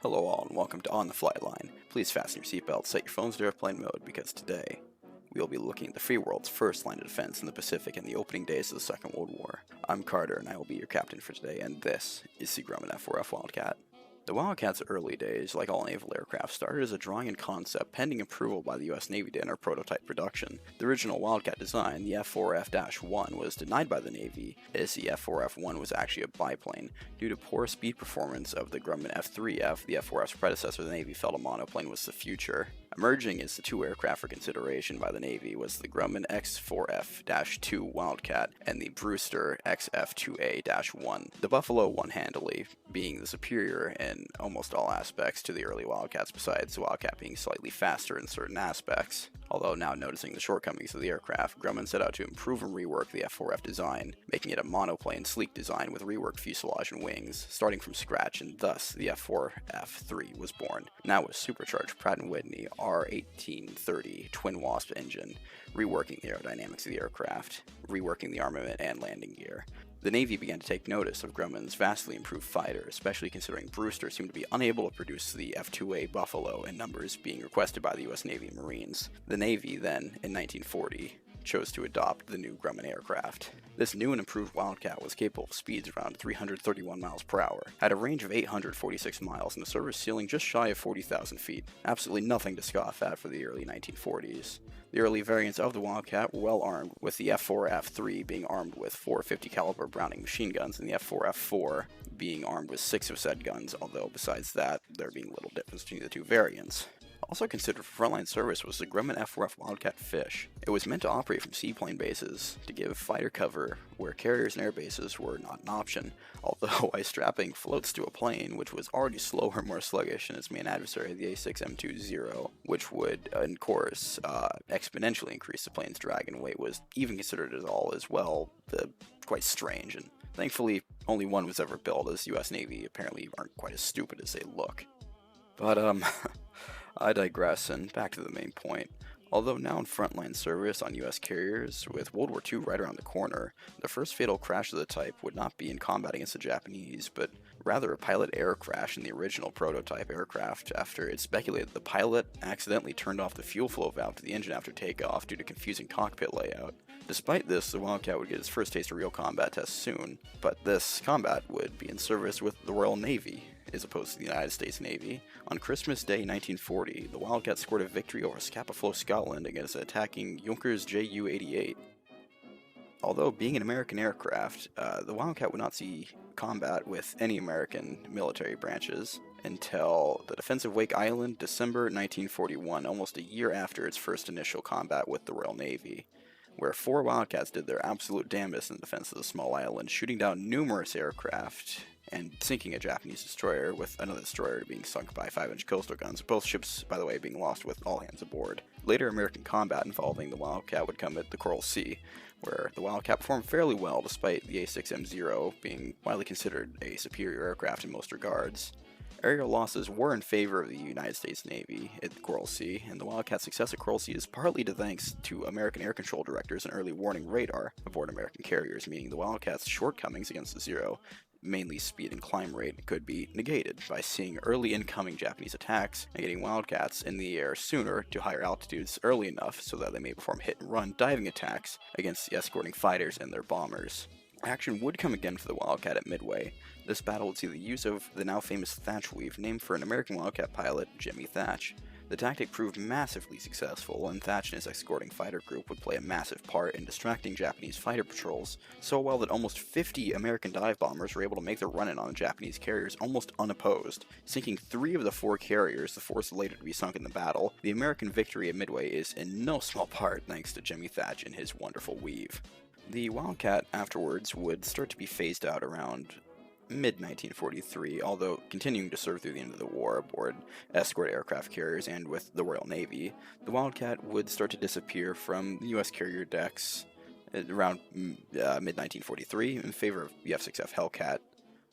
Hello all and welcome to On the Flightline. Please fasten your seatbelts, set your phones to airplane mode because today we will be looking at the free world's first line of defense in the Pacific in the opening days of the Second World War. I'm Carter and I will be your captain for today, and this is the Grumman F4F Wildcat. The Wildcat's early days, like all naval aircraft, started as a drawing and concept pending approval by the US Navy to enter prototype production. The original Wildcat design, the F4F-1, was denied by the Navy, as the F4F-1 was actually a biplane. Due to poor speed performance of the Grumman F3F, the F4F's predecessor, the Navy felt a monoplane was the future. Emerging as the two aircraft for consideration by the Navy was the Grumman X4F-2 Wildcat and the Brewster XF2A-1. The Buffalo won handily, being the superior in almost all aspects to the early Wildcats, besides the Wildcat being slightly faster in certain aspects. Although now noticing the shortcomings of the aircraft, Grumman set out to improve and rework the F4F design, making it a monoplane sleek design with reworked fuselage and wings, starting from scratch, and thus the F4F-3 was born. Now with supercharged Pratt & Whitney R1830 twin wasp engine, reworking the aerodynamics of the aircraft, reworking the armament and landing gear. The Navy began to take notice of Grumman's vastly improved fighter, especially considering Brewster seemed to be unable to produce the F2A Buffalo in numbers being requested by the US Navy and Marines. The Navy then, in 1940, chose to adopt the new Grumman aircraft. This new and improved Wildcat was capable of speeds around 331 miles per hour, had a range of 846 miles, and a service ceiling just shy of 40,000 feet. Absolutely nothing to scoff at for the early 1940s. The early variants of the Wildcat were well armed, with the F4F-3 being armed with 450 caliber Browning machine guns, and the F4F-4 being armed with 6 of said guns, although besides that, there being little difference between the two variants. Also considered for frontline service was the Grumman F4F Wildcat Fish. It was meant to operate from seaplane bases to give fighter cover where carriers and air bases were not an option, although by strapping floats to a plane which was already slower and more sluggish than its main adversary, the A6M20, which would, in course, exponentially increase the plane's drag and weight, was even considered at all as well quite strange, and thankfully only one was ever built, as the US Navy apparently aren't quite as stupid as they look. But, I digress, and back to the main point. Although now in frontline service on US carriers, with World War II right around the corner, the first fatal crash of the type would not be in combat against the Japanese, but rather a pilot error crash in the original prototype aircraft after it speculated the pilot accidentally turned off the fuel flow valve to the engine after takeoff due to confusing cockpit layout. Despite this, the Wildcat would get its first taste of real combat tests soon, but this combat would be in service with the Royal Navy, as opposed to the United States Navy. On Christmas Day 1940, the Wildcat scored a victory over Scapa Flow, Scotland against an attacking Junkers Ju-88. Although being an American aircraft, the Wildcat would not see combat with any American military branches until the Defense of Wake Island, December 1941, almost a year after its first initial combat with the Royal Navy, where 4 Wildcats did their absolute damnedest in the defense of the small island, shooting down numerous aircraft and sinking a Japanese destroyer, with another destroyer being sunk by 5-inch coastal guns, both ships, by the way, being lost with all hands aboard. Later American combat involving the Wildcat would come at the Coral Sea, where the Wildcat performed fairly well despite the A6M0 being widely considered a superior aircraft in most regards. Aerial losses were in favor of the United States Navy at the Coral Sea, and the Wildcat's success at Coral Sea is partly thanks to American air control directors and early warning radar aboard American carriers, meaning the Wildcat's shortcomings against the Zero, mainly speed and climb rate, could be negated by seeing early incoming Japanese attacks and getting Wildcats in the air sooner to higher altitudes early enough so that they may perform hit-and-run diving attacks against the escorting fighters and their bombers. Action would come again for the Wildcat at Midway. This battle would see the use of the now famous Thatch Weave, named for an American Wildcat pilot, Jimmy Thatch. The tactic proved massively successful, and Thatch and his escorting fighter group would play a massive part in distracting Japanese fighter patrols, so well that almost 50 American dive bombers were able to make their run-in on the Japanese carriers almost unopposed, sinking 3 of the 4 carriers, the 4th later to be sunk in the battle. The American victory at Midway is in no small part thanks to Jimmy Thatch and his wonderful weave. The Wildcat afterwards would start to be phased out around mid-1943, although continuing to serve through the end of the war aboard escort aircraft carriers and with the Royal Navy. The Wildcat would start to disappear from the U.S. carrier decks around mid-1943 in favor of the F6F Hellcat,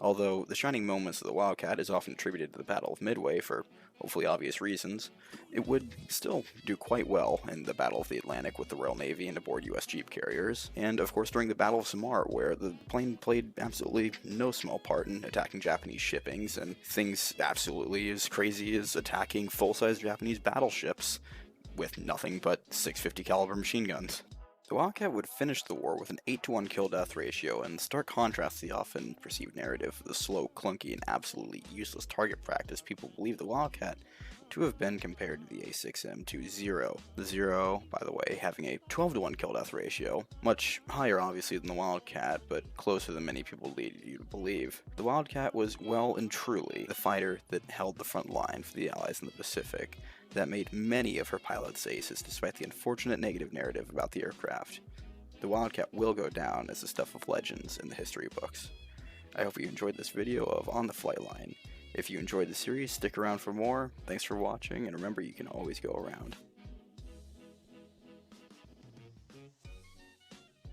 Although the shining moments of the Wildcat is often attributed to the Battle of Midway for hopefully obvious reasons, it would still do quite well in the Battle of the Atlantic with the Royal Navy and aboard US Jeep carriers, and of course during the Battle of Samar, where the plane played absolutely no small part in attacking Japanese shippings, and things absolutely as crazy as attacking full-size Japanese battleships with nothing but 650 caliber machine guns. The Wildcat would finish the war with an 8-to-1 kill-death ratio, in stark contrast to the often perceived narrative of the slow, clunky, and absolutely useless target practice people believe the Wildcat to have been compared to the A6M to Zero. The Zero, by the way, having a 12-to-1 kill-death ratio, much higher obviously than the Wildcat, but closer than many people lead you to believe. The Wildcat was well and truly the fighter that held the front line for the Allies in the Pacific, that made many of her pilots aces despite the unfortunate negative narrative about the aircraft. The Wildcat will go down as the stuff of legends in the history books. I hope you enjoyed this video of On the Flightline. If you enjoyed the series, stick around for more. Thanks for watching, and remember you can always go around.